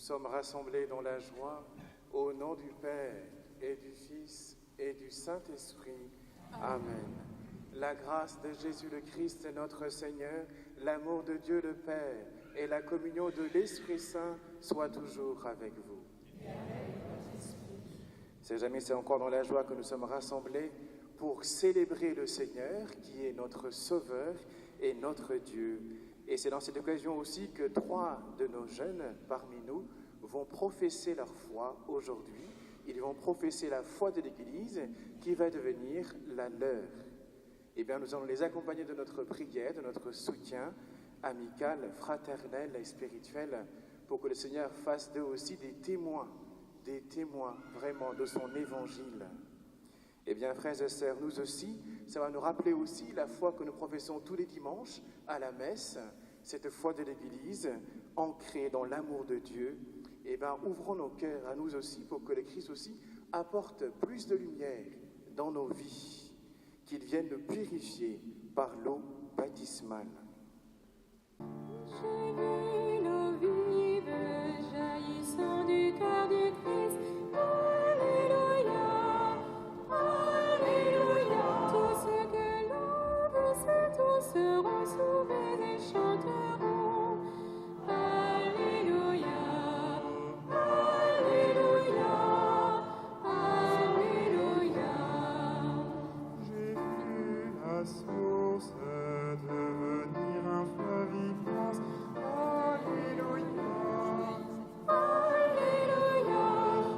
sommes rassemblés dans la joie, au nom du Père et du Fils et du Saint-Esprit. Amen. La grâce de Jésus le Christ, notre Seigneur, l'amour de Dieu le Père et la communion de l'Esprit Saint soient toujours avec vous. Chers amis, c'est encore dans la joie que nous sommes rassemblés pour célébrer le Seigneur qui est notre Sauveur et notre Dieu. Et c'est dans cette occasion aussi que 3 de nos jeunes parmi nous vont professer leur foi aujourd'hui. Ils vont professer la foi de l'Église qui va devenir la leur. Eh bien, nous allons les accompagner de notre prière, de notre soutien amical, fraternel et spirituel pour que le Seigneur fasse d'eux aussi des témoins vraiment de son évangile. Eh bien, frères et sœurs, nous aussi, ça va nous rappeler aussi la foi que nous professons tous les dimanches à la messe, cette foi de l'Église, ancrée dans l'amour de Dieu. Eh bien, ouvrons nos cœurs à nous aussi pour que le Christ aussi apporte plus de lumière dans nos vies, qu'il vienne nous purifier par l'eau baptismale. J'ai vu l'eau vive jaillissant du cœur du Christ. Alléluia, Alléluia. Tous ceux que l'on veut, tous seront sauvés et chanteront. Alléluia, Alléluia, Alléluia. J'ai vu la source devenir un fleuve immense. Alléluia, Alléluia.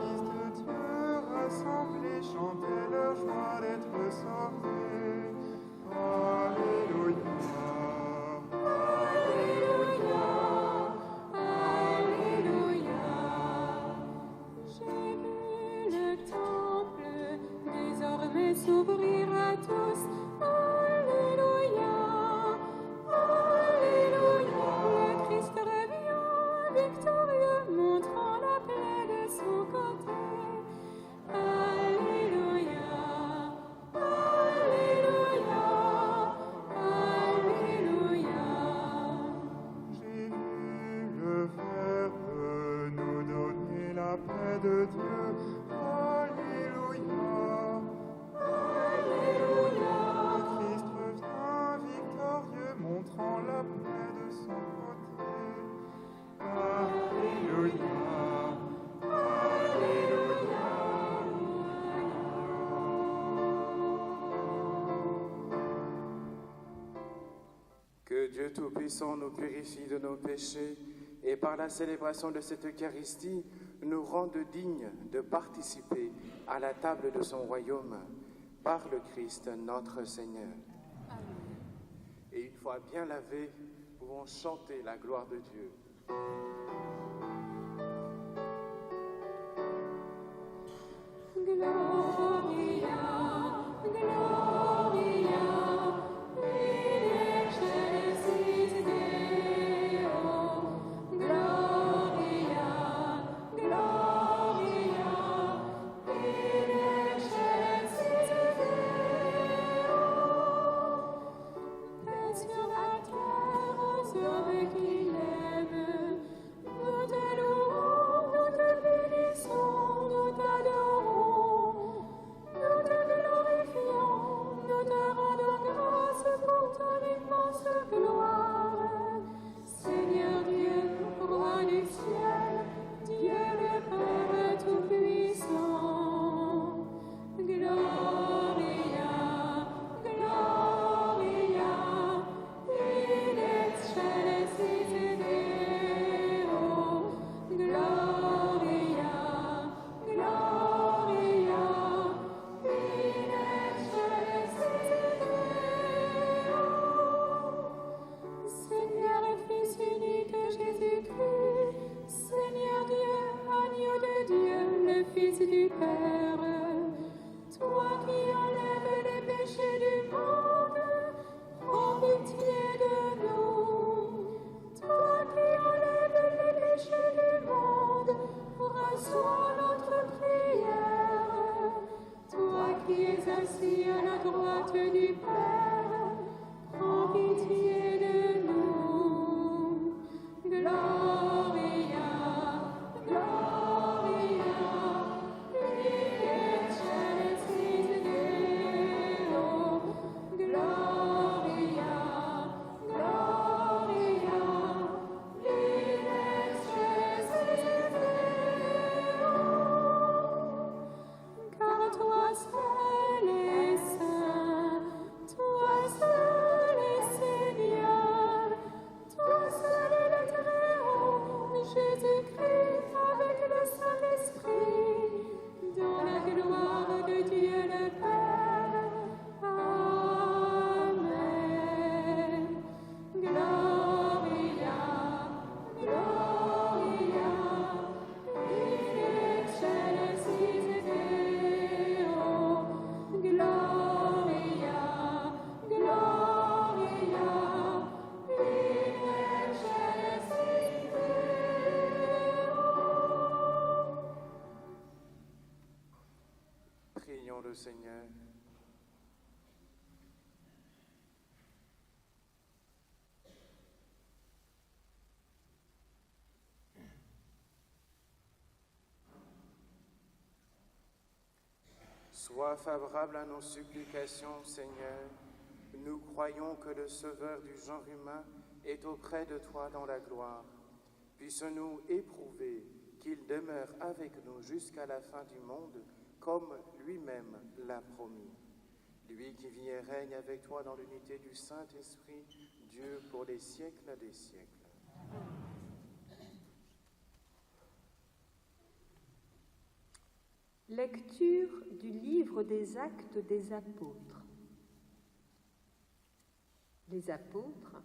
Fils de Dieu rassemblés chantaient leur joie d'être sauvés. Alléluia, Alléluia, Alléluia. J'ai vu le temple désormais s'ouvrir à tous. Alléluia, Alléluia. Le Christ revient victorieux, montrant la plaie de son côté. Alléluia, Alléluia, Alléluia. j'ai vu le Verbe nous donner la paix de Dieu. Alléluia, Alléluia, Christ revient victorieux, montrant la paix de son côté. Alléluia, Que Dieu Tout-Puissant nous purifie de nos péchés et par la célébration de cette Eucharistie nous rende dignes de participer à la table de son royaume par le Christ notre Seigneur. Et une fois bien lavés, nous pouvons chanter la gloire de Dieu. Gloria, Gloria, in excelsis Deo. Gloria, Gloria, in excelsis Deo. Paix sur la terre aux hommes qui l'aiment. Nous te louons, nous te bénissons, nous t'adorons. Nous te glorifions, nous te rendons grâce pour ton immense gloire. Seigneur Dieu, roi du ciel, Dieu le Père Tout-Puissant. Gloria, Gloria, in excelsis Deo. Gloria, Gloria, in excelsis Deo. Seigneur et Fils unique Jésus-Christ, Seigneur Dieu, agneau de Dieu, le Fils du Père, toi qui enlèves les péchés du monde, prends pitié de nous. Toi qui enlèves les péchés du monde, reçois notre prière. Toi qui es assis à la droite du Père, prends pitié de nous. Gloria, seul est saint, toi seul est Seigneur, toi seul est le Très-Haut, Jésus-Christ avec le Saint-Esprit, dans la gloire de Dieu le Père. Amen. Gloria, Gloria, in excelsis Deo. Gloria, Gloria, in excelsis Deo. Prions le Seigneur. Sois favorable à nos supplications, Seigneur. Nous croyons que le Sauveur du genre humain est auprès de toi dans la gloire. Puisses-nous éprouver qu'il demeure avec nous jusqu'à la fin du monde, comme lui-même l'a promis. Lui qui vit et règne avec toi dans l'unité du Saint-Esprit, Dieu pour les siècles des siècles. Lecture du livre des Actes des Apôtres. Les apôtres,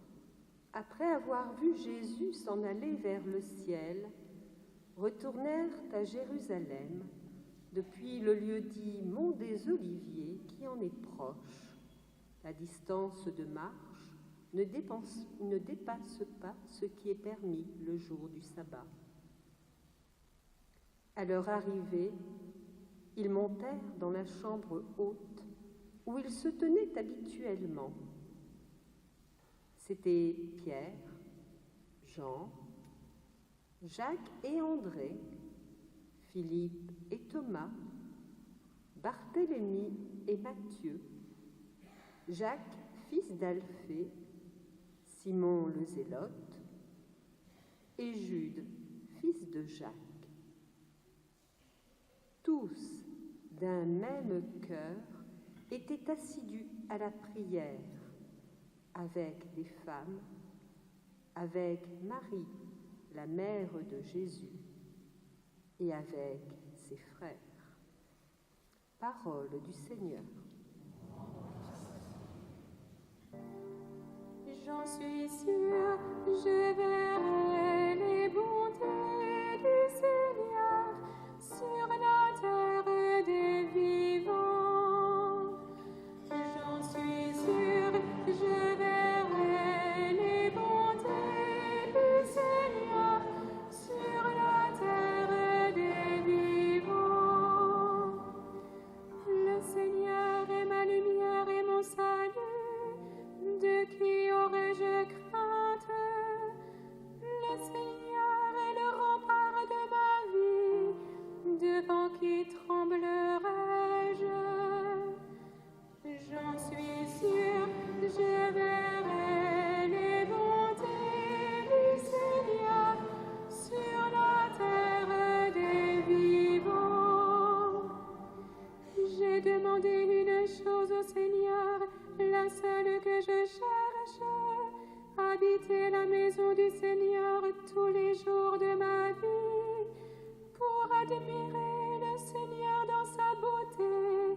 après avoir vu Jésus s'en aller vers le ciel, retournèrent à Jérusalem depuis le lieu dit Mont des Oliviers qui en est proche. La distance de marche ne dépasse pas ce qui est permis le jour du sabbat. À leur arrivée, ils montèrent dans la chambre haute où ils se tenaient habituellement. C'étaient Pierre, Jean, Jacques et André, Philippe et Thomas, Barthélemy et Matthieu, Jacques, fils d'Alphée, Simon le Zélote et Jude, fils de Jacques. Tous, d'un même cœur, étaient assidus à la prière, avec les femmes, avec Marie, la mère de Jésus, et avec ses frères. Parole du Seigneur. J'en suis sûre, je verrai les bontés du Seigneur sur la terre des vivants. J'en suis sûre, je verrai les bontés du Seigneur sur la terre des vivants. Le Seigneur est ma lumière et mon salut. De qui aurais-je crainte? Le Seigneur est le rempart de ma vie. Devant qui tremblerai-je? J'en suis sûre, je verrai les bontés du Seigneur sur la terre des vivants. J'ai demandé une chose au Seigneur, la seule que je cherche, habiter la maison du Seigneur tous les jours de ma vie, pour admirer le Seigneur dans sa beauté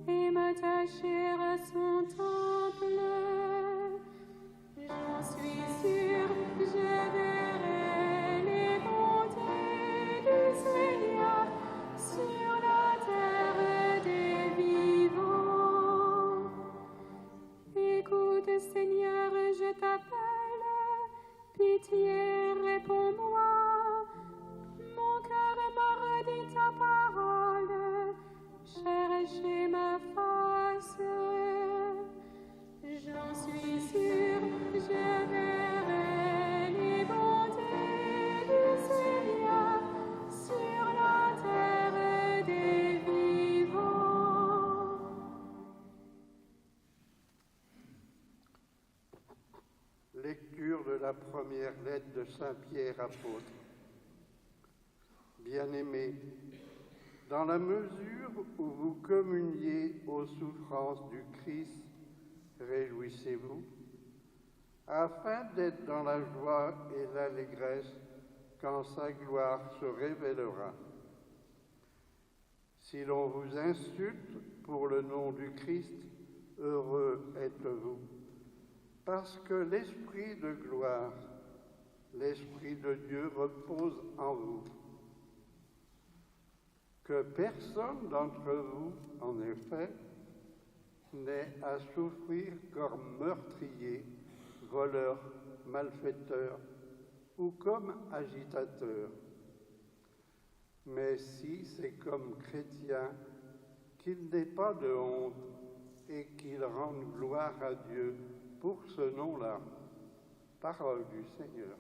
et m'attacher à son temple. J'en suis sûre, je verrai les bontés du Seigneur sur la terre des vivants. Écoute, Seigneur, je t'appelle, pitié, réponds-moi. Mon cœur m'a redit ta parole, cherchez ma face. J'en suis sûre, je verrai les bontés du Seigneur sur la terre des vivants. Lecture de la première lettre de Saint Pierre apôtre. Bien-aimés, Dans la mesure où vous communiez aux souffrances du Christ, réjouissez-vous, afin d'être dans la joie et l'allégresse quand sa gloire se révélera. Si l'on vous insulte pour le nom du Christ, heureux êtes-vous, parce que l'Esprit de gloire, l'Esprit de Dieu repose en vous. Que personne d'entre vous, en effet, n'ait à souffrir comme meurtrier, voleur, malfaiteur ou comme agitateur. Mais si c'est comme chrétien, qu'il n'ait pas de honte et qu'il rende gloire à Dieu pour ce nom-là. Parole du Seigneur.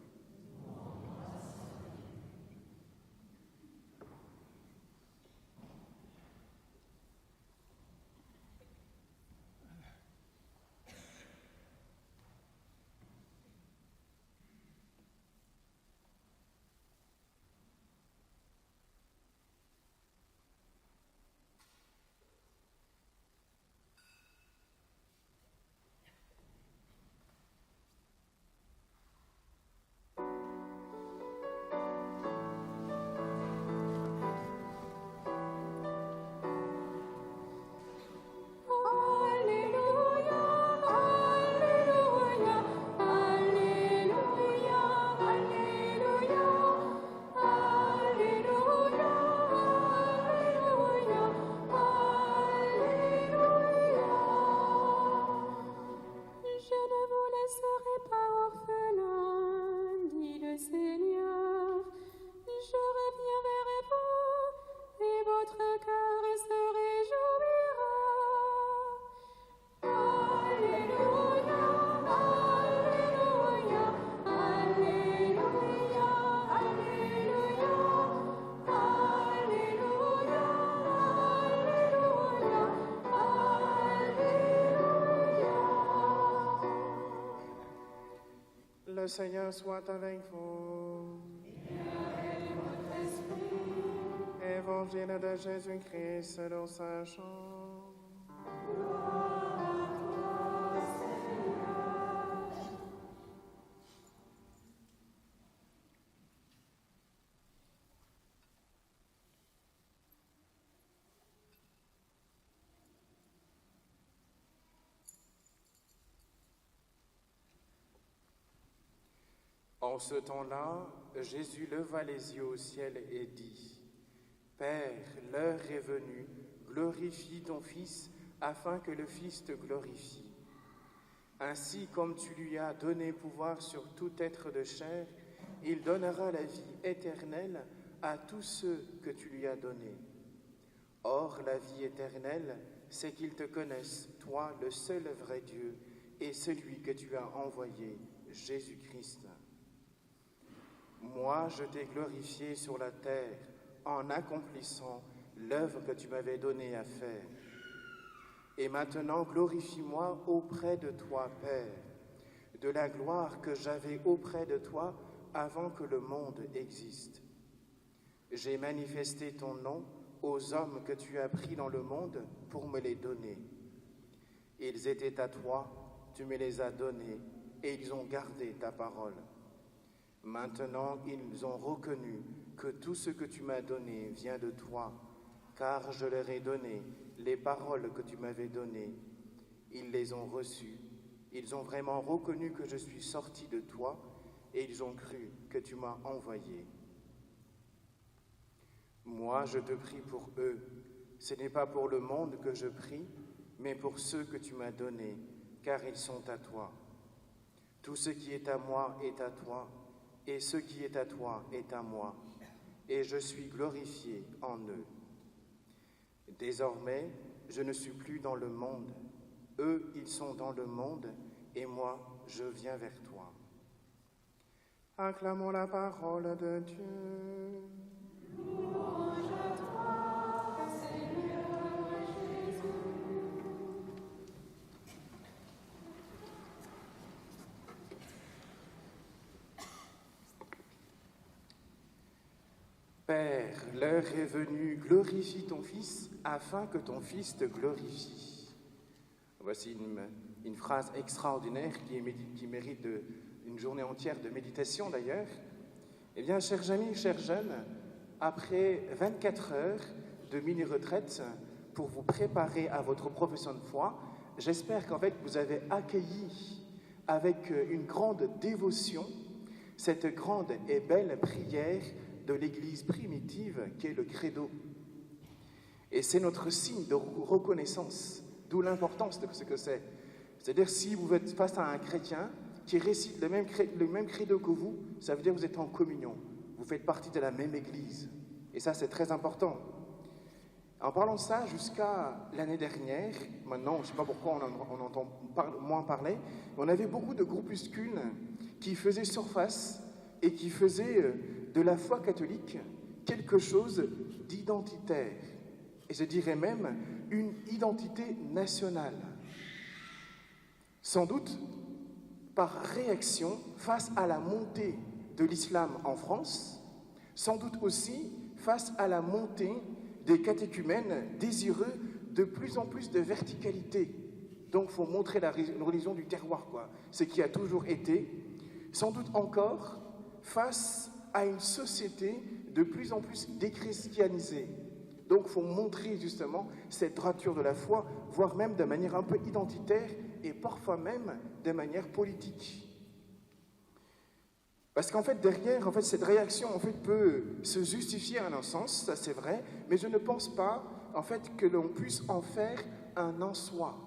Le Seigneur soit avec vous. Évangile de Jésus-Christ selon saint Jean. En ce temps-là, Jésus leva les yeux au ciel et dit : Père, l'heure est venue, glorifie ton Fils, afin que le Fils te glorifie. Ainsi, comme tu lui as donné pouvoir sur tout être de chair, il donnera la vie éternelle à tous ceux que tu lui as donnés. Or, la vie éternelle, c'est qu'ils te connaissent, toi, le seul vrai Dieu, et celui que tu as envoyé, Jésus-Christ. Moi, je t'ai glorifié sur la terre en accomplissant l'œuvre que tu m'avais donnée à faire. Et maintenant, glorifie-moi auprès de toi, Père, de la gloire que j'avais auprès de toi avant que le monde existe. J'ai manifesté ton nom aux hommes que tu as pris dans le monde pour me les donner. Ils étaient à toi, tu me les as donnés, et ils ont gardé ta parole. Maintenant, ils ont reconnu que tout ce que tu m'as donné vient de toi, car je leur ai donné les paroles que tu m'avais données. Ils les ont reçues. Ils ont vraiment reconnu que je suis sorti de toi, et ils ont cru que tu m'as envoyé. Moi, je te prie pour eux. Ce n'est pas pour le monde que je prie, mais pour ceux que tu m'as donnés, car ils sont à toi. Tout ce qui est à moi est à toi, et ce qui est à toi est à moi, et je suis glorifié en eux. Désormais, je ne suis plus dans le monde. Eux, ils sont dans le monde, et moi, je viens vers toi. Acclamons la parole de Dieu. Louange à toi, Seigneur Jésus. Père, l'heure est venue, glorifie ton Fils, afin que ton Fils te glorifie. Voici une phrase extraordinaire qui mérite une journée entière de méditation d'ailleurs. Eh bien, chers amis, chers jeunes, après 24 heures de mini-retraite pour vous préparer à votre profession de foi, j'espère qu'en fait vous avez accueilli avec une grande dévotion cette grande et belle prière de l'Église primitive qui est le credo. Et c'est notre signe de reconnaissance, d'où l'importance de ce que c'est. C'est-à-dire si vous êtes face à un chrétien qui récite le même credo que vous, ça veut dire que vous êtes en communion, vous faites partie de la même Église. Et ça, c'est très important. En parlant de ça, jusqu'à l'année dernière, maintenant, je ne sais pas pourquoi on entend moins parler, on avait beaucoup de groupuscules qui faisaient surface et qui faisaient de la foi catholique quelque chose d'identitaire. Et je dirais même une identité nationale. Sans doute par réaction face à la montée de l'islam en France, sans doute aussi face à la montée des catéchumènes désireux de plus en plus de verticalité. Donc il faut montrer la religion du terroir, quoi, ce qui a toujours été. Sans doute encore face à une société de plus en plus déchristianisée. Donc il faut montrer justement cette droiture de la foi, voire même de manière un peu identitaire et parfois même de manière politique. Parce qu'en fait, derrière, cette réaction peut se justifier en un sens, ça c'est vrai, mais je ne pense pas que l'on puisse en faire un en soi.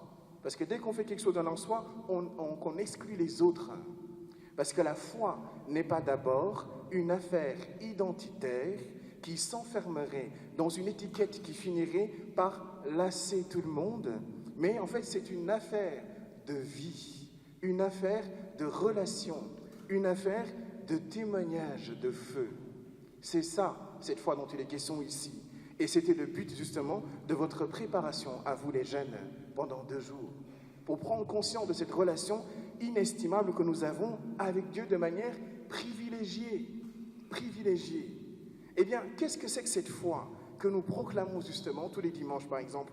Parce que dès qu'on fait quelque chose d'un en soi, on exclut les autres. Parce que la foi n'est pas d'abord une affaire identitaire qui s'enfermerait dans une étiquette qui finirait par lasser tout le monde, mais en fait c'est une affaire de vie, une affaire de relation, une affaire de témoignage de feu. C'est ça, cette foi dont il est question ici. Et c'était le but justement de votre préparation à vous les jeunes pendant 2 jours, pour prendre conscience de cette relation inestimable que nous avons avec Dieu de manière privilégiée. Eh bien, qu'est-ce que c'est que cette foi que nous proclamons justement tous les dimanches par exemple?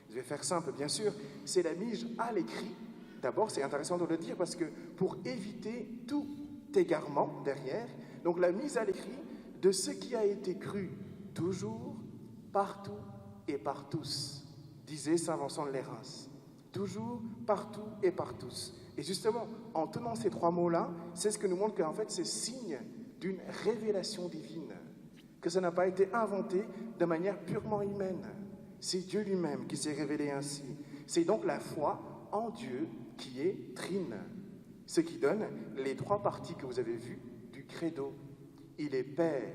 Je vais faire simple bien sûr, c'est la mise à l'écrit. D'abord, c'est intéressant de le dire parce que pour éviter tout égarement derrière, donc la mise à l'écrit de ce qui a été cru toujours, partout et par tous, disait saint Vincent de Lérins. Toujours, partout et par tous. Et justement, en tenant ces 3 mots-là, c'est ce que nous montre qu'en fait, c'est signe d'une révélation divine, que ça n'a pas été inventé de manière purement humaine. C'est Dieu lui-même qui s'est révélé ainsi. C'est donc la foi en Dieu qui est trine, ce qui donne les 3 parties que vous avez vues du credo. Il est Père,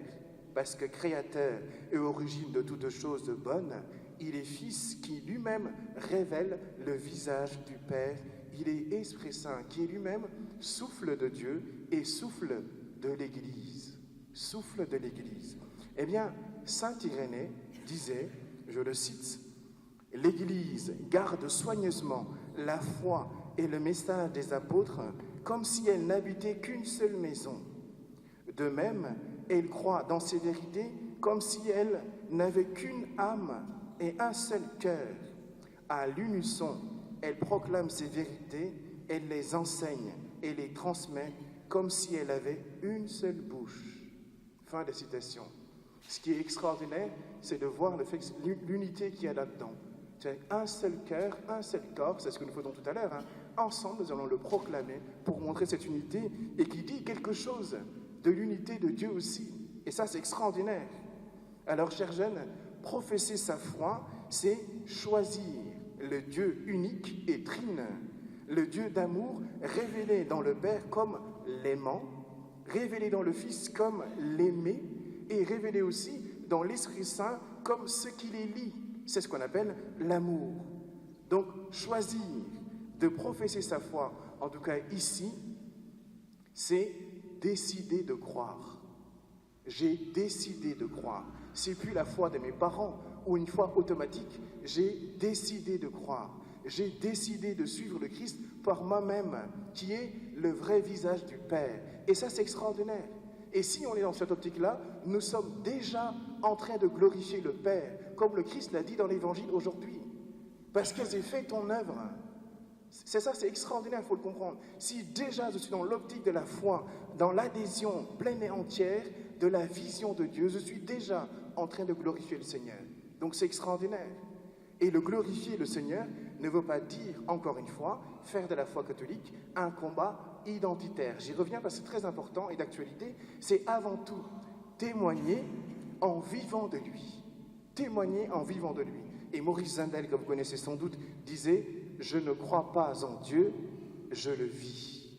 parce que Créateur et origine de toutes choses bonnes. Il est Fils qui lui-même révèle le visage du Père. Il est Esprit Saint qui est lui-même souffle de Dieu et souffle de l'Église. Souffle de l'Église. Eh bien, saint Irénée disait, je le cite, « L'Église garde soigneusement la foi et le message des apôtres comme si elle n'habitait qu'une seule maison. De même, elle croit dans ces vérités comme si elle n'avait qu'une âme et un seul cœur. À l'unisson, elle proclame ces vérités, elle les enseigne et les transmet comme si elle avait une seule bouche. » Fin de citation. Ce qui est extraordinaire, c'est de voir l'unité qu'il y a là-dedans. C'est un seul cœur, un seul corps, c'est ce que nous faisons tout à l'heure. Ensemble, nous allons le proclamer pour montrer cette unité et qui dit quelque chose de l'unité de Dieu aussi. Et ça, c'est extraordinaire. Alors, chers jeunes, professer sa foi, c'est choisir le Dieu unique et trine, le Dieu d'amour révélé dans le Père comme l'aimant, révélé dans le Fils comme l'aimé, et révélé aussi dans l'Esprit Saint comme ce qui les lie. C'est ce qu'on appelle l'amour. Donc, choisir de professer sa foi, en tout cas ici, c'est décider de croire. J'ai décidé de croire. C'est plus la foi de mes parents ou une foi automatique. J'ai décidé de croire. J'ai décidé de suivre le Christ par moi-même, qui est le vrai visage du Père. Et ça, c'est extraordinaire. Et si on est dans cette optique-là, nous sommes déjà en train de glorifier le Père, comme le Christ l'a dit dans l'Évangile aujourd'hui. Parce que j'ai fait ton œuvre. C'est ça, c'est extraordinaire, il faut le comprendre. Si déjà je suis dans l'optique de la foi, dans l'adhésion pleine et entière de la vision de Dieu, je suis déjà en train de glorifier le Seigneur. Donc c'est extraordinaire. Et le glorifier le Seigneur ne veut pas dire, encore une fois, faire de la foi catholique un combat identitaire. J'y reviens parce que c'est très important et d'actualité. C'est avant tout témoigner en vivant de lui. Témoigner en vivant de lui. Et Maurice Zindel, que vous connaissez sans doute, disait « Je ne crois pas en Dieu, je le vis.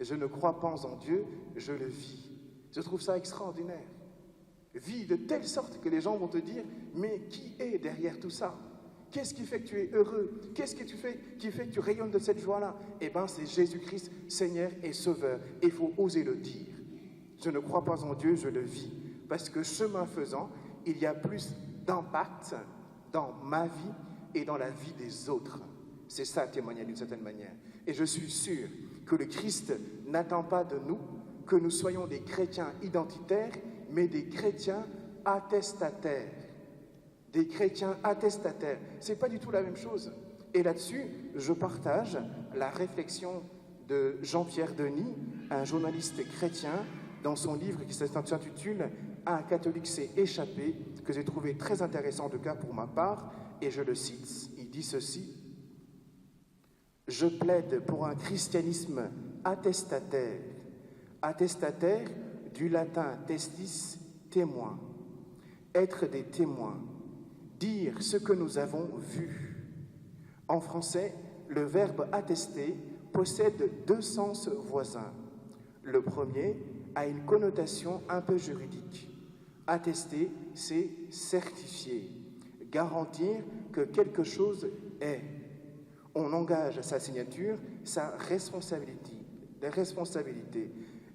Je ne crois pas en Dieu, je le vis. » Je trouve ça extraordinaire. Vis de telle sorte que les gens vont te dire « Mais qui est derrière tout ça ? Qu'est-ce qui fait que tu es heureux? Qu'est-ce que tu fais qui fait que tu rayonnes de cette joie-là » Eh bien, c'est Jésus-Christ, Seigneur et Sauveur. Et il faut oser le dire. Je ne crois pas en Dieu, je le vis. Parce que chemin faisant, il y a plus d'impact dans ma vie et dans la vie des autres. C'est ça, témoigner d'une certaine manière. Et je suis sûr que le Christ n'attend pas de nous que nous soyons des chrétiens identitaires, mais des chrétiens attestataires. Des chrétiens attestataires. Ce n'est pas du tout la même chose. Et là-dessus, je partage la réflexion de Jean-Pierre Denis, un journaliste chrétien, dans son livre qui s'intitule « Un catholique s'est échappé », que j'ai trouvé très intéressant, en tout cas pour ma part, et je le cite, il dit ceci: « Je plaide pour un christianisme attestataire, attestataire du latin testis, témoin, être des témoins, dire ce que nous avons vu. » En français, le verbe attester possède deux sens voisins. Le premier a une connotation un peu juridique. Attester, c'est certifier, garantir que quelque chose est. On engage sa signature, sa responsabilité.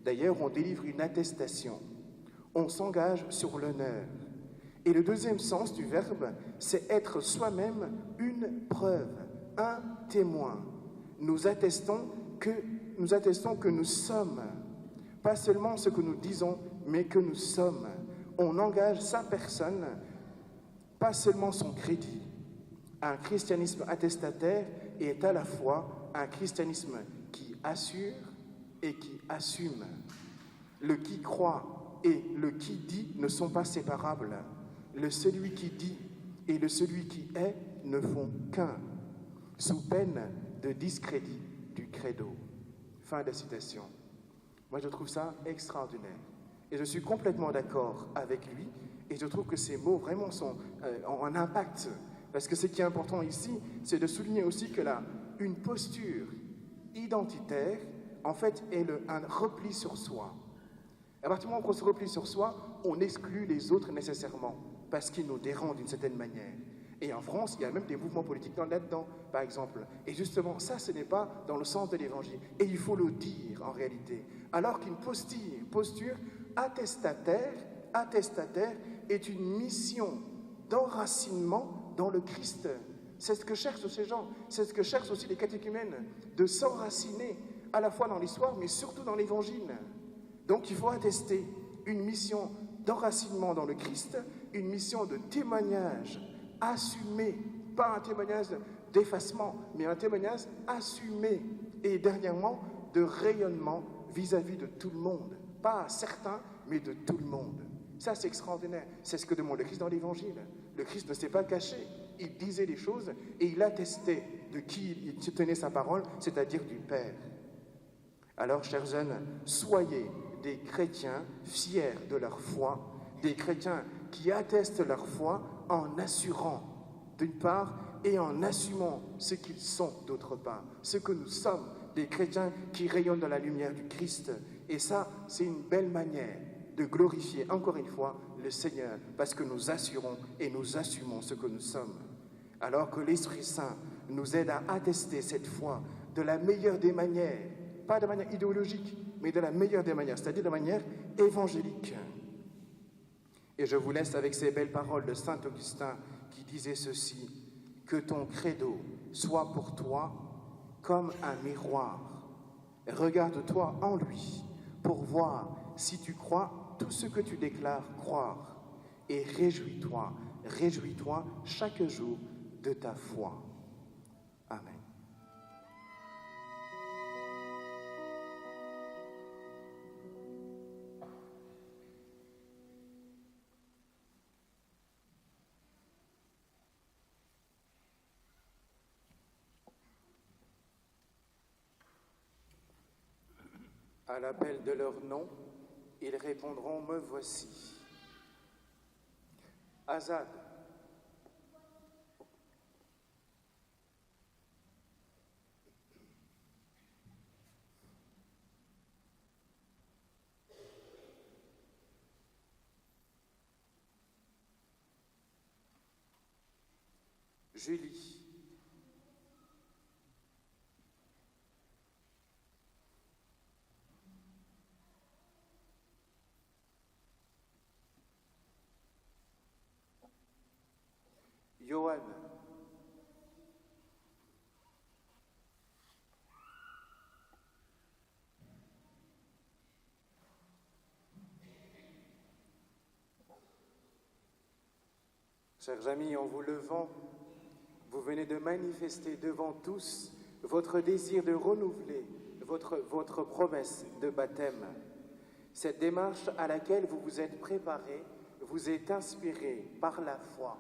D'ailleurs, on délivre une attestation. On s'engage sur l'honneur. Et le deuxième sens du verbe, c'est être soi-même une preuve, un témoin. Nous attestons que nous sommes, pas seulement ce que nous disons, mais que nous sommes. On engage sa personne, pas seulement son crédit. Un christianisme attestataire est à la fois un christianisme qui assure et qui assume. Le qui croit et le qui dit ne sont pas séparables. Le celui qui dit et le celui qui est ne font qu'un, sous peine de discrédit du credo. Fin de citation. Moi, je trouve ça extraordinaire. Et je suis complètement d'accord avec lui. Et je trouve que ces mots vraiment ont un impact. Parce que ce qui est important ici, c'est de souligner aussi que là, une posture identitaire, en fait, est un repli sur soi. À partir du moment où on se replie sur soi, on exclut les autres nécessairement, parce qu'ils nous dérangent d'une certaine manière. Et en France, il y a même des mouvements politiques là-dedans, par exemple. Et justement, ça, ce n'est pas dans le sens de l'Évangile. Et il faut le dire, en réalité. Alors qu'une posture attestataire est une mission d'enracinement dans le Christ. C'est ce que cherchent ces gens. C'est ce que cherchent aussi les catéchumènes, de s'enraciner à la fois dans l'histoire, mais surtout dans l'Évangile. Donc il faut attester une mission d'enracinement dans le Christ, une mission de témoignage assumé, pas un témoignage d'effacement, mais un témoignage assumé, et dernièrement, de rayonnement vis-à-vis de tout le monde. Pas certains, mais de tout le monde. Ça, c'est extraordinaire. C'est ce que demande le Christ dans l'Évangile. Le Christ ne s'est pas caché. Il disait les choses et il attestait de qui il tenait sa parole, c'est-à-dire du Père. Alors, chers jeunes, soyez des chrétiens fiers de leur foi, des chrétiens qui attestent leur foi en assurant, d'une part, et en assumant ce qu'ils sont, d'autre part. Ce que nous sommes, des chrétiens qui rayonnent dans la lumière du Christ. Et ça, c'est une belle manière de glorifier, encore une fois, le Seigneur, parce que nous assurons et nous assumons ce que nous sommes. Alors que l'Esprit Saint nous aide à attester cette foi de la meilleure des manières, pas de manière idéologique, mais de la meilleure des manières, c'est-à-dire de manière évangélique. Et je vous laisse avec ces belles paroles de saint Augustin qui disait ceci: que ton credo soit pour toi comme un miroir. Regarde-toi en lui pour voir si tu crois tout ce que tu déclares croire. et réjouis-toi chaque jour de ta foi. Amen. À l'appel de leur nom, ils répondront, me voici. Azad. Julie. Johan. Chers amis, en vous levant, vous venez de manifester devant tous votre désir de renouveler votre promesse de baptême. Cette démarche à laquelle vous vous êtes préparés vous est inspirée par la foi.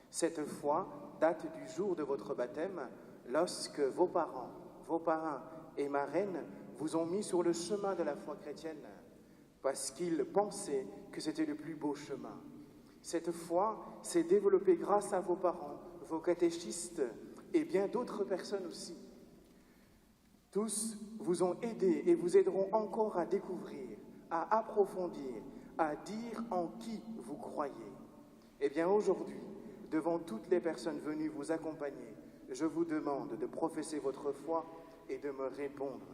Cette foi date du jour de votre baptême, lorsque vos parents, vos parrains et marraines vous ont mis sur le chemin de la foi chrétienne, parce qu'ils pensaient que c'était le plus beau chemin. Cette foi s'est développée grâce à vos parents, vos catéchistes et bien d'autres personnes aussi. Tous vous ont aidé et vous aideront encore à découvrir, à approfondir, à dire en qui vous croyez. Eh bien aujourd'hui, devant toutes les personnes venues vous accompagner, je vous demande de professer votre foi et de me répondre.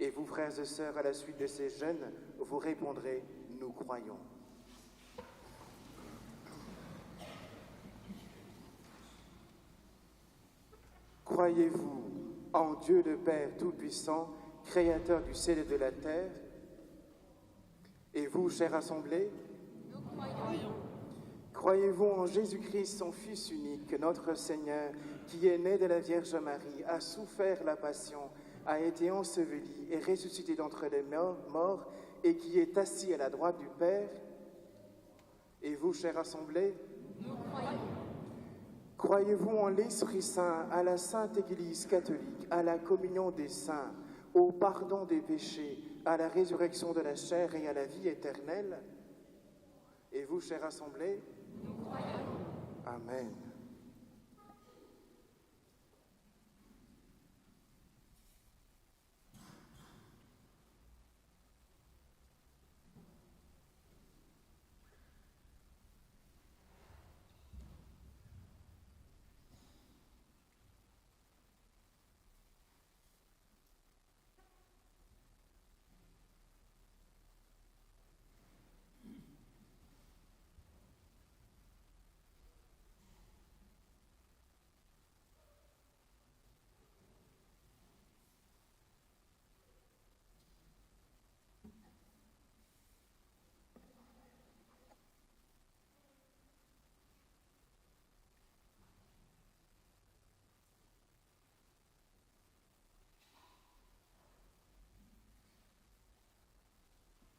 Et vous, frères et sœurs, à la suite de ces jeunes, vous répondrez « Nous croyons ». Croyez-vous en Dieu le Père Tout-Puissant, Créateur du ciel et de la terre? Et vous, chère assemblée? Nous croyons. Croyez-vous en Jésus-Christ, son Fils unique, notre Seigneur, qui est né de la Vierge Marie, a souffert la passion, a été enseveli et ressuscité d'entre les morts, et qui est assis à la droite du Père? Et vous, chère assemblée? Nous croyons. Croyez-vous en l'Esprit Saint, à la Sainte Église catholique, à la communion des saints, au pardon des péchés, à la résurrection de la chair et à la vie éternelle? Et vous, chère assemblée? Nous croyons. Amen.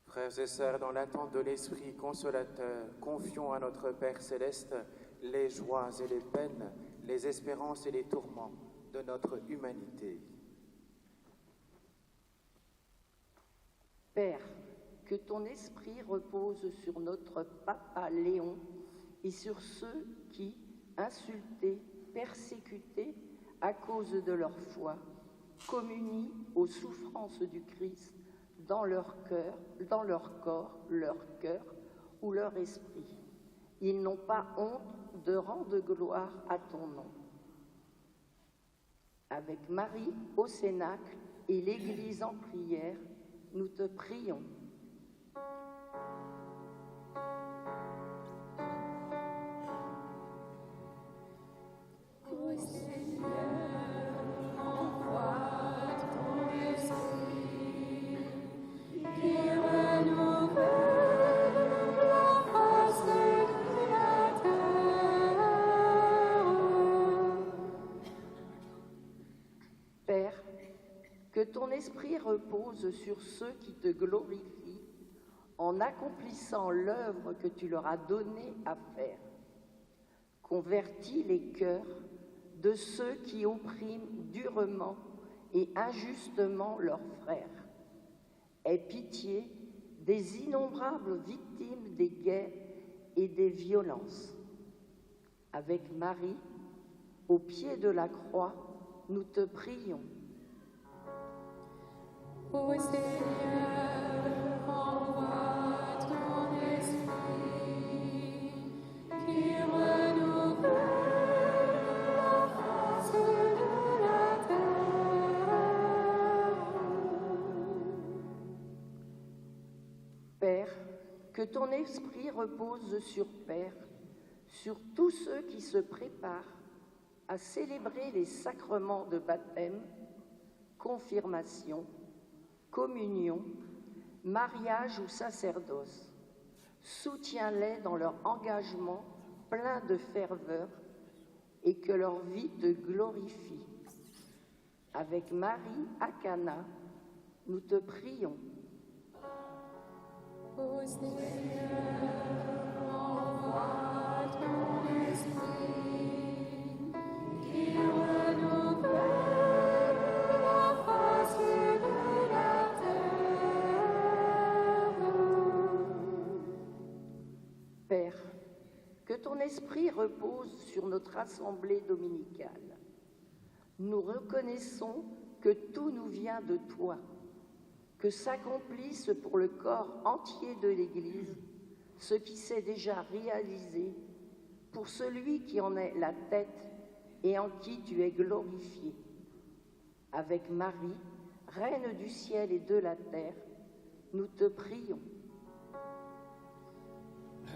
Frères et sœurs, dans l'attente de l'Esprit consolateur, confions à notre Père céleste les joies et les peines, les espérances et les tourments de notre humanité. Père, que ton esprit repose sur notre Papa Léon et sur ceux qui, insultés, persécutés à cause de leur foi, communient aux souffrances du Christ dans leur corps, leur cœur ou leur esprit. Ils n'ont pas honte de rendre gloire à ton nom. Avec Marie au Cénacle et l'Église en prière, nous te prions. Ô Seigneur, envoie ton esprit, qui renouvelle la face de ton esprit repose sur ceux qui te glorifient en accomplissant l'œuvre que tu leur as donnée à faire. Convertis les cœurs de ceux qui oppriment durement et injustement leurs frères. Aie pitié des innombrables victimes des guerres et des violences. Avec Marie, au pied de la croix, nous te prions. Ô Seigneur, envoie ton esprit qui renouvelle la face de la terre. Père, que ton esprit repose sur tous ceux qui se préparent à célébrer les sacrements de baptême, confirmation, communion, mariage ou sacerdoce. Soutiens-les dans leur engagement plein de ferveur et que leur vie te glorifie. Avec Marie à Cana, nous te prions. Ô Seigneur, envoie ton esprit qui renouvelle la face de la terre. Père, que ton esprit repose sur notre assemblée dominicale. Nous reconnaissons que tout nous vient de toi, que s'accomplisse pour le corps entier de l'Église ce qui s'est déjà réalisé pour celui qui en est la tête et en qui tu es glorifié. Avec Marie, Reine du ciel et de la terre, nous te prions.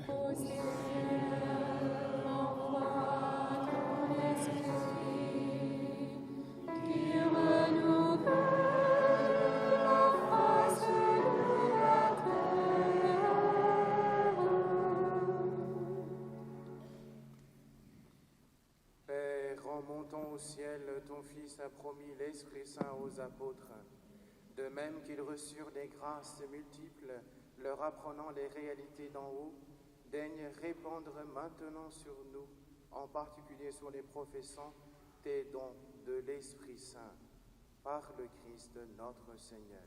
Ô Seigneur, envoie ton esprit qui renouvelle la face de la terre. Père, en montant au ciel, ton Fils a promis l'Esprit Saint aux apôtres. De même qu'ils reçurent des grâces multiples, leur apprenant les réalités d'en haut, daigne répandre maintenant sur nous, en particulier sur les professants, tes dons de l'Esprit Saint, par le Christ notre Seigneur.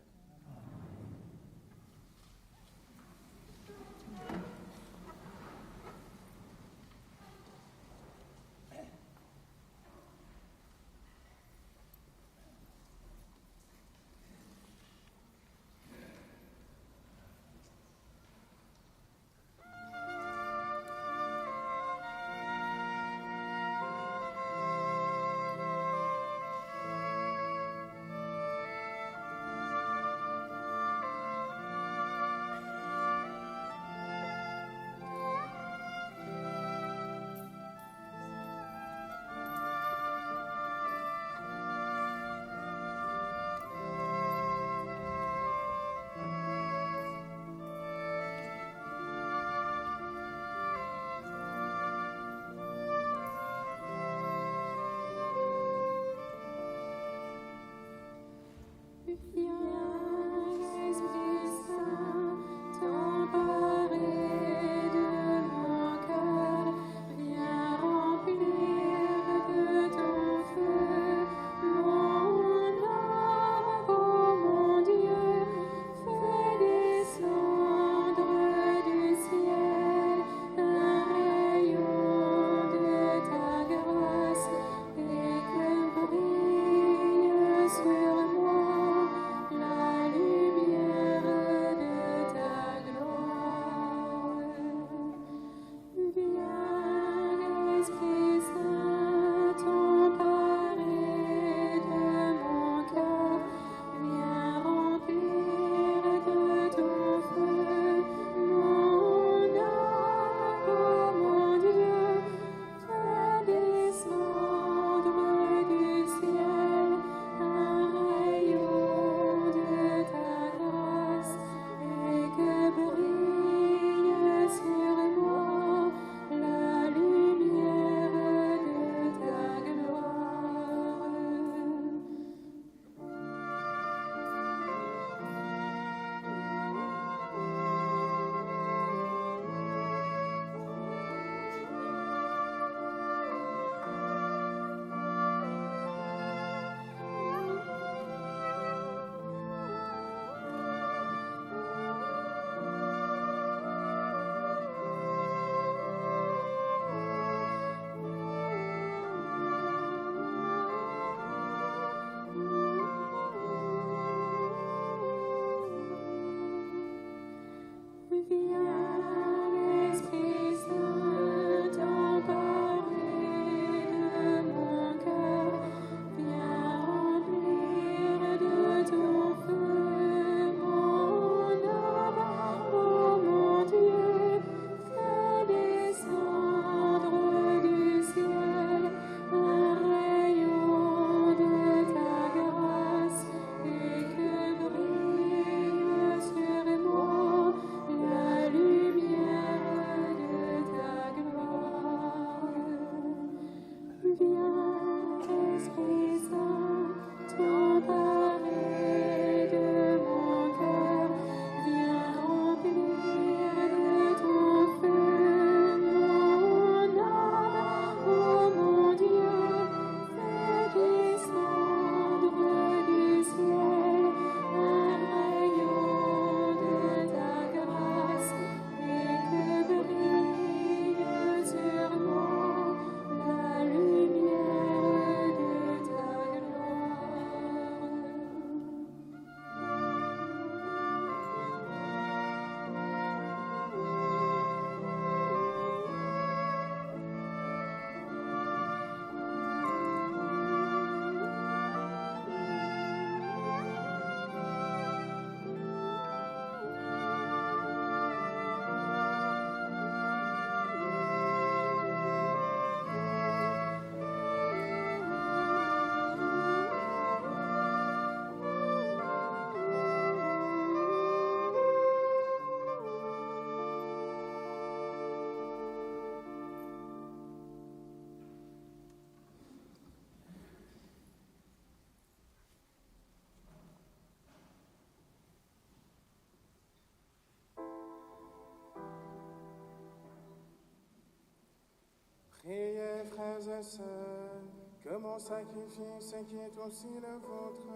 frères et sœurs, que mon sacrifice, qui est aussi le vôtre,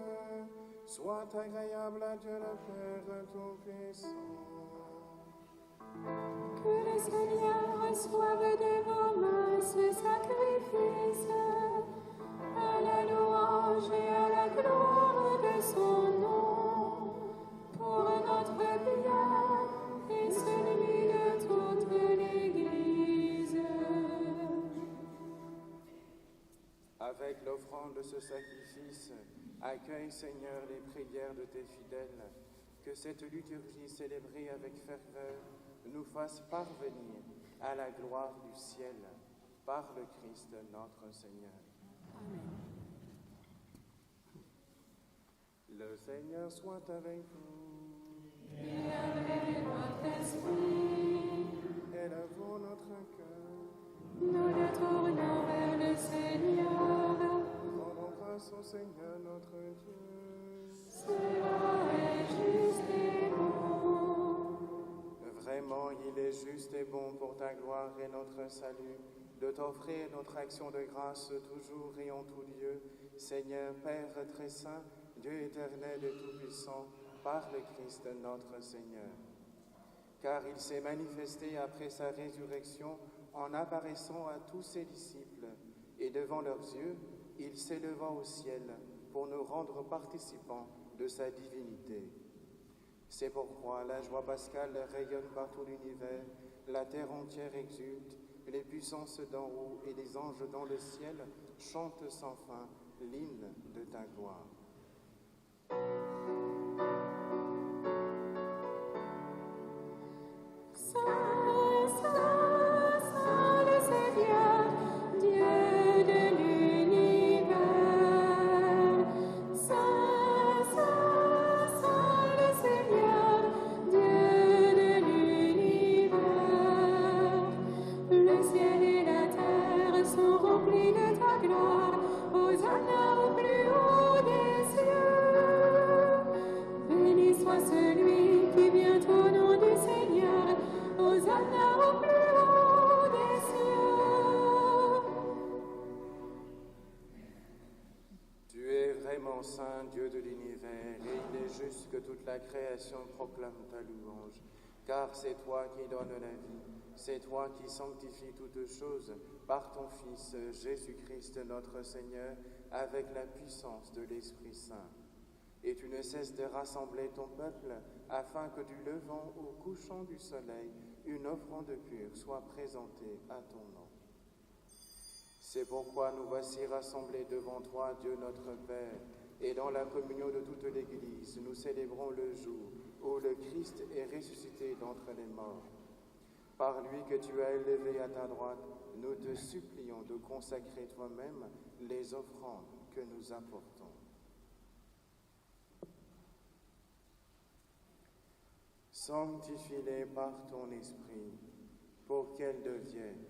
soit agréable à Dieu le Père Tout-Puissant. Que le Seigneur reçoive de vos mains ce sacrifice, à la louange et à la gloire de son nom, pour notre bien et celui de toute l'Église. Avec l'offrande de ce sacrifice, accueille, Seigneur, les prières de tes fidèles, que cette liturgie célébrée avec ferveur nous fasse parvenir à la gloire du ciel, par le Christ notre Seigneur. Amen. Le Seigneur soit avec vous. Et avec votre esprit, Élevons notre cœur. nous le tournons vers le Seigneur. Rendons grâce au Seigneur notre Dieu. Cela est juste et bon. Vraiment, il est juste et bon pour ta gloire et notre salut de t'offrir notre action de grâce toujours et en tout lieu, Seigneur, Père très saint, Dieu éternel et tout-puissant, par le Christ notre Seigneur. Car il s'est manifesté après sa résurrection en apparaissant à tous ses disciples, et devant leurs yeux, il s'éleva au ciel pour nous rendre participants de sa divinité. C'est pourquoi la joie pascale rayonne par tout l'univers, la terre entière exulte, les puissances d'en haut et les anges dans le ciel chantent sans fin l'hymne de ta gloire. Saint, Saint, Saint le Seigneur, Dieu de l'univers. Saint, Saint, Saint le Seigneur, Dieu de l'univers. Le ciel et la terre sont remplis de ta gloire. Hosanna au plus haut des cieux. Béni soit celui qui vient au nom du Seigneur. Hosanna au plus haut des cieux. Tu es vraiment saint, Dieu de l'univers, et il est juste que toute la création proclame ta louange, car c'est toi qui donnes la vie, c'est toi qui sanctifies toutes choses par ton Fils Jésus-Christ notre Seigneur, avec la puissance de l'Esprit Saint. Et tu ne cesses de rassembler ton peuple, afin que du levant au couchant du soleil, une offrande pure soit présentée à ton nom. C'est pourquoi nous voici rassemblés devant toi, Dieu notre Père, et dans la communion de toute l'Église, nous célébrons le jour où le Christ est ressuscité d'entre les morts. Par lui que tu as élevé à ta droite, nous te supplions de consacrer toi-même les offrandes que nous apportons. Sanctifie-les par ton esprit, pour qu'elles deviennent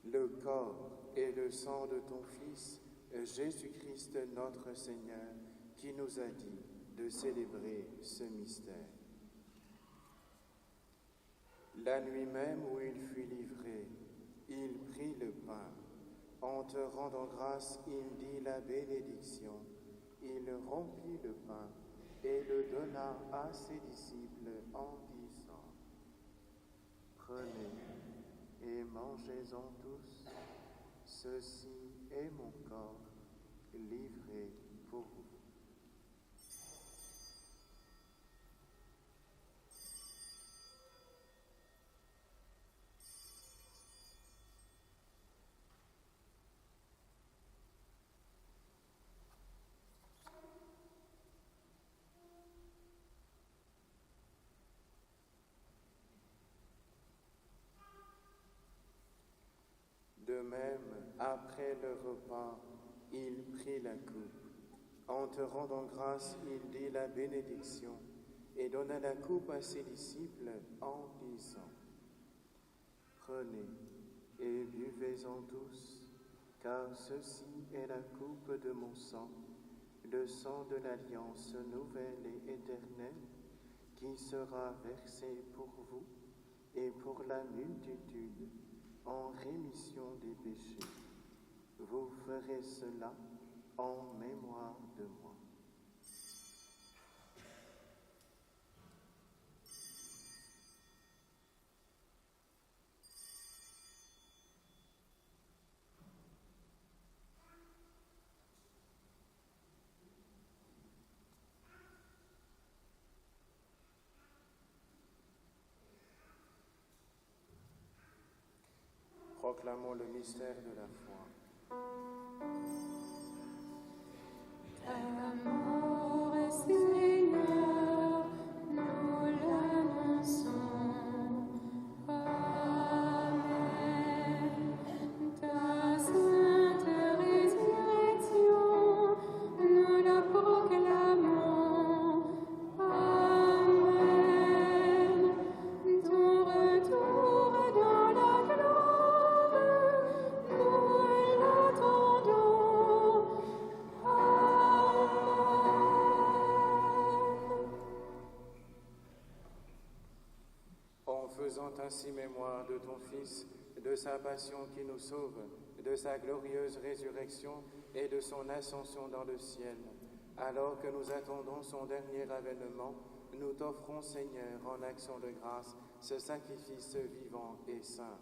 le corps et le sang de ton Fils, Jésus-Christ notre Seigneur, qui nous a dit de célébrer ce mystère. La nuit même où il fut livré, il prit le pain. En te rendant grâce, il dit la bénédiction. Il rompit le pain et le donna à ses disciples en disant: Prenez et mangez-en tous, ceci est mon corps livré pour vous. De même, après le repas, il prit la coupe. En te rendant grâce, il dit la bénédiction et donna la coupe à ses disciples en disant: Prenez et buvez-en tous, car ceci est la coupe de mon sang, le sang de l'alliance nouvelle et éternelle, qui sera versé pour vous et pour la multitude en rémission des péchés. Vous ferez cela en mémoire de moi. Proclamons le mystère de la foi. Ta mort, Seigneur, nous l'annonçons. Amen. Ta sainte résurrection, nous la proclamons. Amen. Ton retour dans la gloire, nous l'attendons. Amen. En faisant ainsi mémoire de ton Fils, de sa passion qui nous sauve, de sa glorieuse résurrection et de son ascension dans le ciel, alors que nous attendons son dernier avènement, nous t'offrons, Seigneur, en action de grâce, ce sacrifice vivant et saint.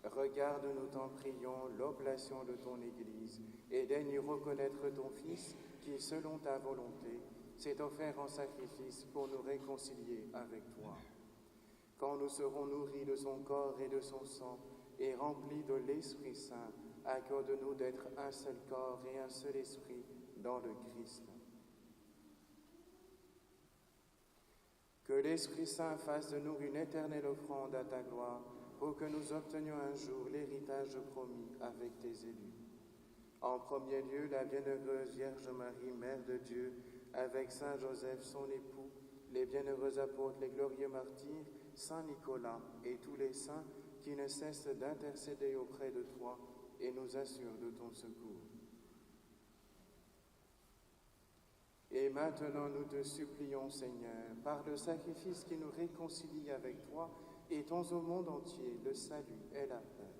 Regarde, nous t'en prions, l'oblation de ton Église, et daigne reconnaître ton Fils qui, selon ta volonté, s'est offert en sacrifice pour nous réconcilier avec toi. Quand nous serons nourris de son corps et de son sang, et remplis de l'Esprit Saint, accorde-nous d'être un seul corps et un seul esprit dans le Christ. Que l'Esprit Saint fasse de nous une éternelle offrande à ta gloire, pour que nous obtenions un jour l'héritage promis avec tes élus. En premier lieu, la bienheureuse Vierge Marie, Mère de Dieu, avec Saint Joseph, son époux, les bienheureux apôtres, les glorieux martyrs, Saint Nicolas et tous les saints qui ne cessent d'intercéder auprès de toi et nous assurent de ton secours. Et maintenant, nous te supplions, Seigneur, par le sacrifice qui nous réconcilie avec toi, étends au monde entier le salut et la paix.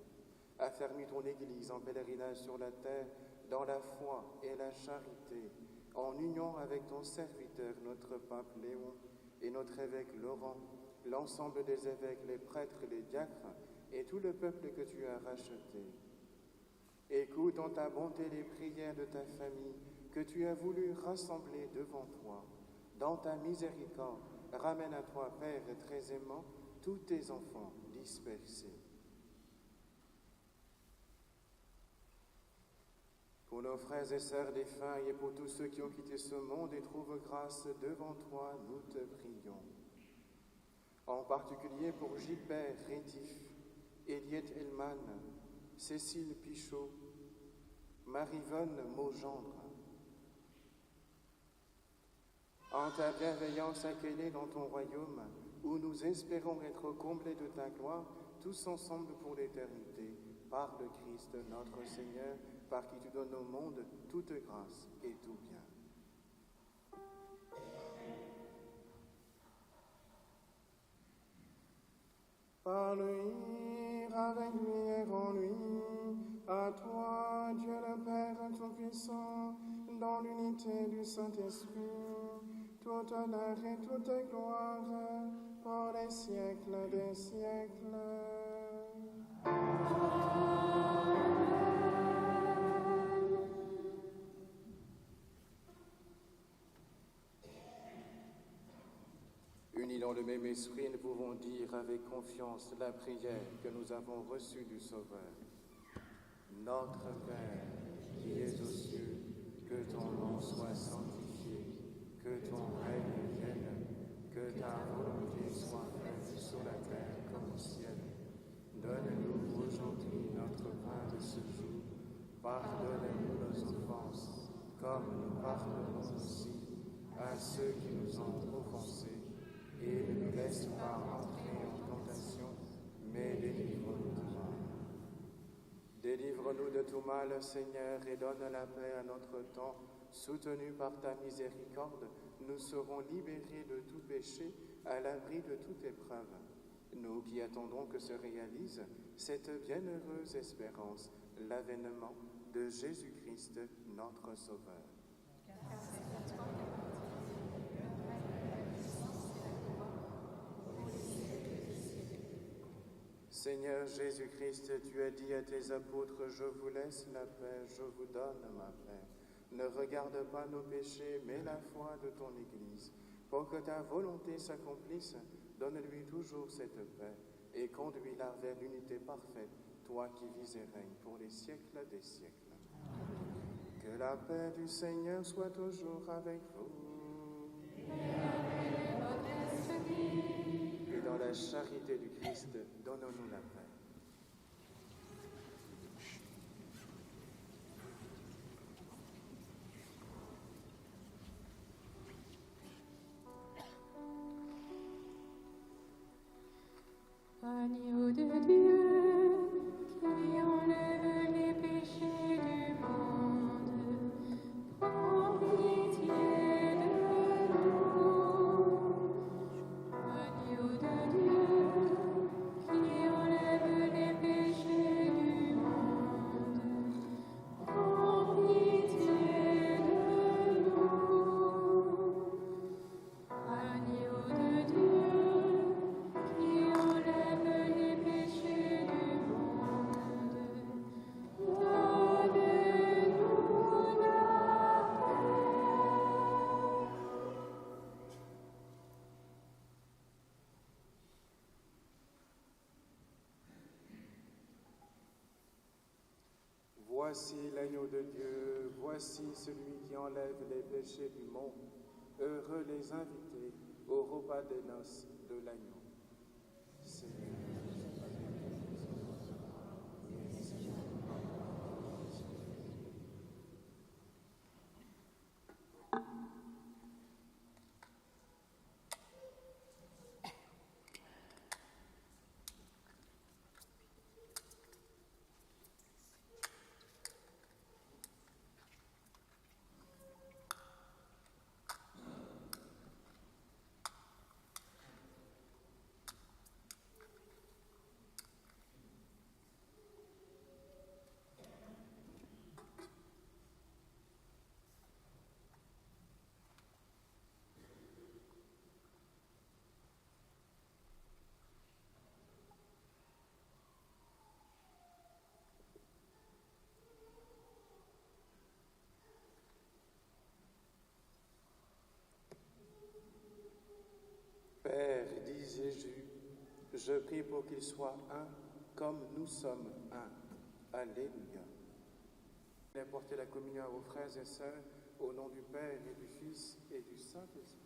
Affermis ton Église en pèlerinage sur la terre, dans la foi et la charité, en union avec ton serviteur, notre pape Léon, et notre évêque Laurent, l'ensemble des évêques, les prêtres, les diacres, et tout le peuple que tu as racheté. Écoute en ta bonté les prières de ta famille, que tu as voulu rassembler devant toi. Dans ta miséricorde, ramène à toi, Père très aimant, tous tes enfants dispersés. Pour nos frères et sœurs défunts et pour tous ceux qui ont quitté ce monde et trouvent grâce devant toi, nous te prions. En particulier pour Gilbert Rétif, Eliette Elman, Cécile Pichot, Marivonne Maugendre. En ta bienveillance, accueille-les dans ton royaume, où nous espérons être comblés de ta gloire, tous ensemble pour l'éternité, par le Christ notre Seigneur, par qui tu donnes au monde toute grâce et tout bien. Par lui, avec lui et en lui, à toi, Dieu le Père Tout-Puissant, dans l'unité du Saint-Esprit, tout honneur et toute gloire, pour les siècles des siècles. Unis dans le même esprit, nous pouvons dire avec confiance la prière que nous avons reçue du Sauveur. Notre Père, qui es aux cieux, que ton nom soit sanctifié, que ton règne vienne, que ta volonté soit faite sur la terre comme au ciel. Donne-nous aujourd'hui notre pain de ce jour. Pardonne-nous nos offenses, comme nous pardonnons aussi à ceux qui nous ont offensés. Et ne nous laisse pas entrer en tentation, mais délivre-nous du mal. Délivre-nous de tout mal, Seigneur, et donne la paix à notre temps. Soutenus par ta miséricorde, nous serons libérés de tout péché, à l'abri de toute épreuve. Nous qui attendons que se réalise cette bienheureuse espérance, l'avènement de Jésus-Christ, notre Sauveur. Seigneur Jésus-Christ, tu as dit à tes apôtres, je vous laisse la paix, je vous donne ma paix. Ne regarde pas nos péchés, mais la foi de ton Église. Pour que ta volonté s'accomplisse, donne-lui toujours cette paix et conduis-la vers l'unité parfaite, toi qui vis et règnes pour les siècles des siècles. Que la paix du Seigneur soit toujours avec vous. Et dans la charité du Christ, donnons-nous la paix. Agneau de Dieu, qui enlève les péchés du monde, prends pitié de nous. Agneau de Dieu, qui enlève les péchés du monde, prends pitié de nous. Agneau de Dieu, qui enlève les péchés du monde, donne-nous la paix. Voici l'agneau de Dieu, voici celui qui enlève les péchés du monde. Heureux les invités au repas des noces de l'agneau. Seigneur. Père, dit Jésus, je prie pour qu'ils soient un comme nous sommes un. Alléluia. Apportez la communion à vos frères et sœurs au nom du Père et du Fils et du Saint-Esprit.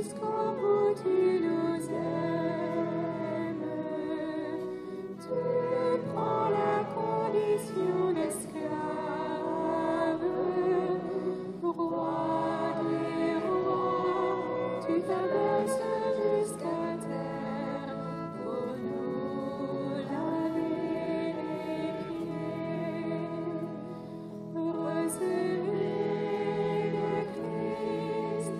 jusqu'au bout tu nous aimes. Tu prends la condition d'esclave, roi des rois, tu t'abaisses jusqu'à terre pour nous laver les pieds. Recevez le Christ,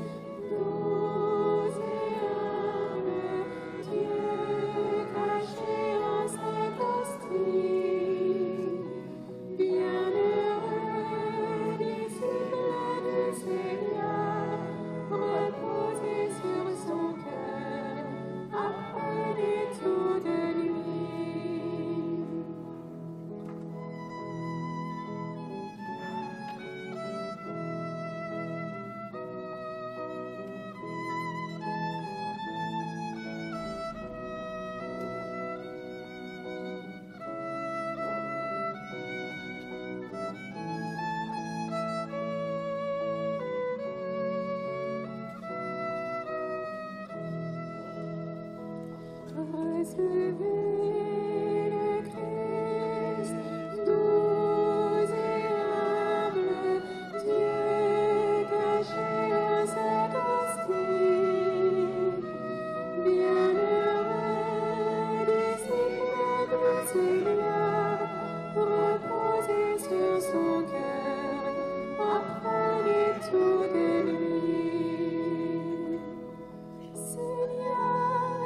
doux et humble, Dieu caché en cette hostie. Bienheureux, disciple du Seigneur, reposez sur son cœur, apprenez tout de lui. Recevez le Christ, doux et humble, Dieu caché en cette hostie. Bienheureux, disciple du Seigneur, reposez sur son cœur, apprenez tout de lui. Seigneur,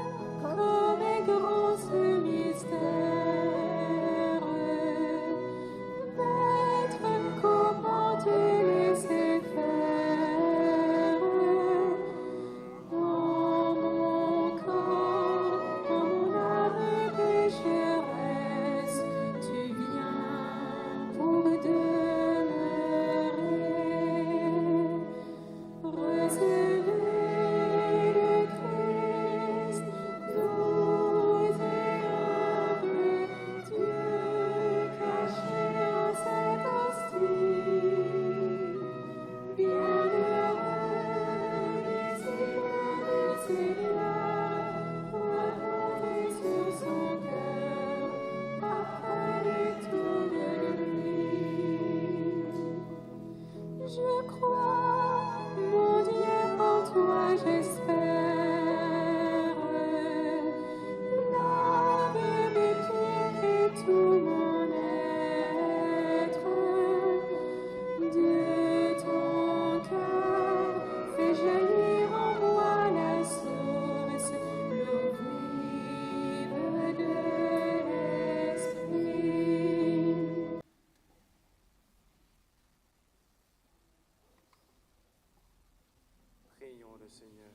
comme est grand ce mystère, Maître, comment te laisser faire? Dans mon corps, dans mon âme pécheresse, tu viens pour demeurer. Recevez le Christ, doux et humble, Dieu caché en cette hostie. Bienheureux, disciple du Seigneur, reposez sur son cœur, apprenez tout de lui. Je crois, mon Dieu, en toi j'espère. Lave mes pieds et tout mon être. De ton cœur, fais jaillir en moi la source, l'eau vive de l'esprit. Prions le Seigneur.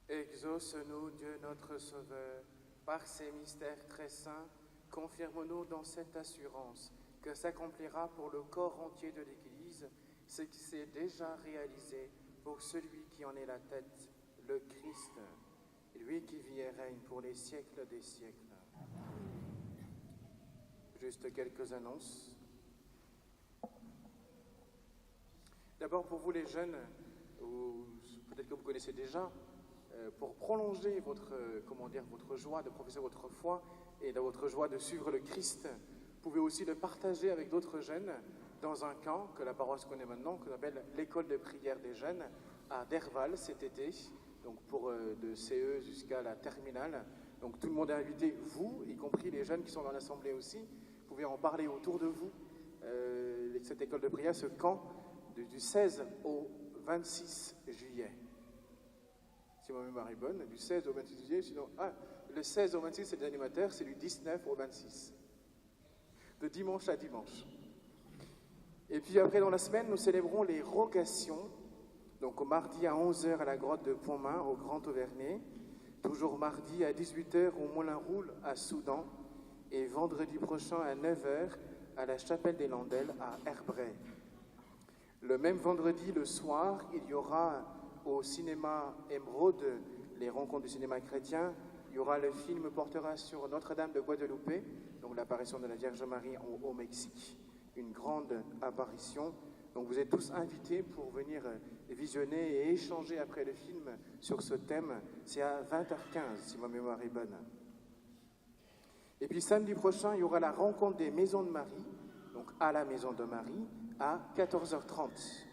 Exauce-nous, Dieu notre Sauveur, par ces mystères très saints, confirme-nous dans cette assurance que s'accomplira pour le corps entier de l'Église ce qui s'est déjà réalisé pour celui qui en est la tête, le Christ, lui qui vit et règne pour les siècles des siècles. Juste quelques annonces. D'abord pour vous les jeunes, ou peut-être que vous connaissez déjà, pour prolonger votre joie de professer votre foi et votre joie de suivre le Christ, vous pouvez aussi le partager avec d'autres jeunes dans un camp que la paroisse connaît maintenant, qu'on appelle l'école de prière des jeunes à Derval cet été, donc pour de CE jusqu'à la terminale. Donc tout le monde est invité, vous, y compris les jeunes qui sont dans l'assemblée aussi. Vous pouvez en parler autour de vous. Cette école de prière, ce camp du 16 au 26 juillet. Si ma mémoire est bonne, du 16 au 26 juillet, sinon... le 16 au 26, c'est les animateurs, c'est du 19 au 26. De dimanche à dimanche. Et puis après, dans la semaine, nous célébrons les rogations. Donc au mardi à 11h à la grotte de Pontmain, au Grand Auvernais. Toujours mardi à 18h au Moulin-Roule à Soudan. Et vendredi prochain à 9h à la Chapelle des Landelles à Herbray. Le même vendredi, le soir, il y aura au cinéma Émeraude les rencontres du cinéma chrétien. Il y aura le film portera sur Notre-Dame de Guadeloupe, donc l'apparition de la Vierge Marie au Mexique, une grande apparition. Donc vous êtes tous invités pour venir visionner et échanger après le film sur ce thème. C'est à 20h15, si ma mémoire est bonne. Et puis samedi prochain, il y aura la rencontre des Maisons de Marie, donc à la Maison de Marie, à 14h30.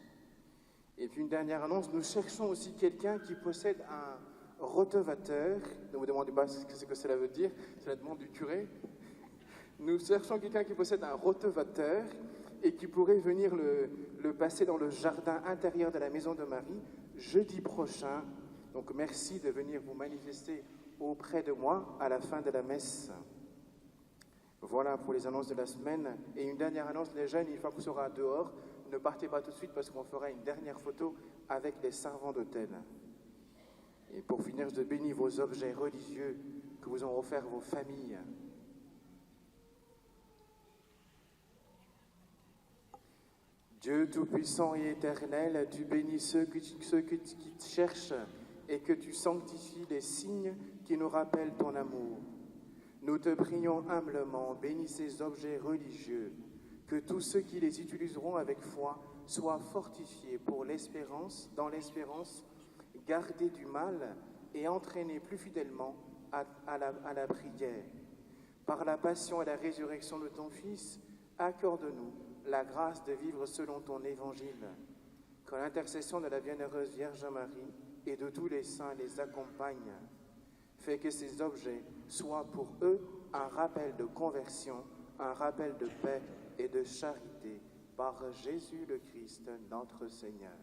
Et puis une dernière annonce, nous cherchons aussi quelqu'un qui possède un rotevateur. Ne vous demandez pas ce que cela veut dire, c'est la demande du curé. Nous cherchons quelqu'un qui possède un rotevateur et qui pourrait venir le passer dans le jardin intérieur de la Maison de Marie jeudi prochain. Donc merci de venir vous manifester auprès de moi à la fin de la messe. Voilà pour les annonces de la semaine. Et une dernière annonce, les jeunes, une fois qu'on sera dehors, ne partez pas tout de suite parce qu'on fera une dernière photo avec les servants d'hôtel. Et pour finir, je bénis vos objets religieux que vous ont offerts vos familles. Dieu Tout-Puissant et Éternel, tu bénis ceux qui te cherchent et que tu sanctifies les signes qui nous rappellent ton amour. Nous te prions humblement, bénis ces objets religieux, que tous ceux qui les utiliseront avec foi soient fortifiés pour l'espérance, dans l'espérance, gardés du mal et entraînés plus fidèlement à la prière. Par la passion et la résurrection de ton Fils, accorde-nous la grâce de vivre selon ton évangile. Que l'intercession de la bienheureuse Vierge Marie et de tous les saints les accompagne. Fais que ces objets soient pour eux un rappel de conversion, un rappel de paix et de charité par Jésus le Christ, notre Seigneur.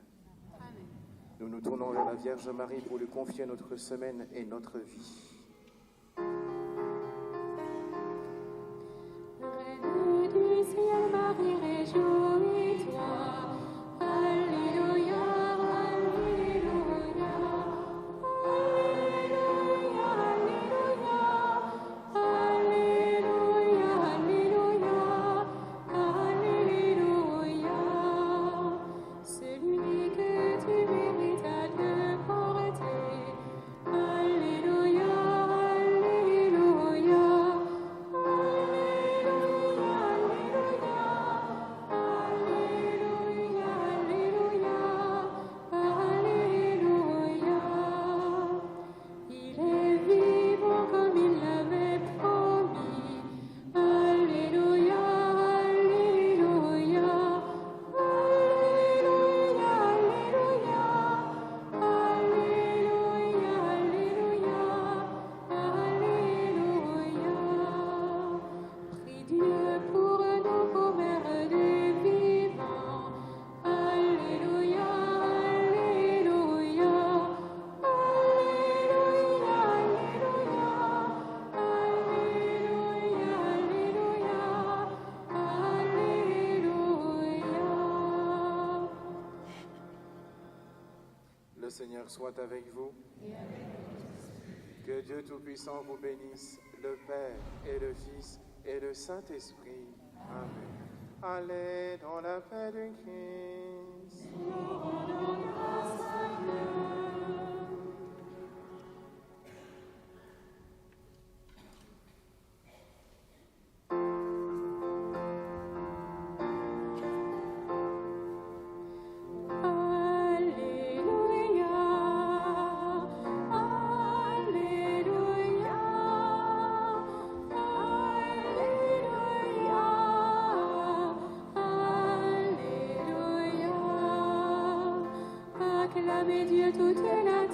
Amen. Nous nous tournons vers la Vierge Marie pour lui confier notre semaine et notre vie. Reine du ciel, Marie, réjouis-toi. Alléluia, alléluia. Alléluia, alléluia. Alléluia, alléluia. Alléluia. Celui que tu mérites à te porter. Alléluia, alléluia. Le Seigneur soit avec vous. Que Dieu Tout-Puissant vous bénisse, le Père et le Fils et le Saint-Esprit. Amen. Allez dans la paix du Christ. Acclamez Dieu toute la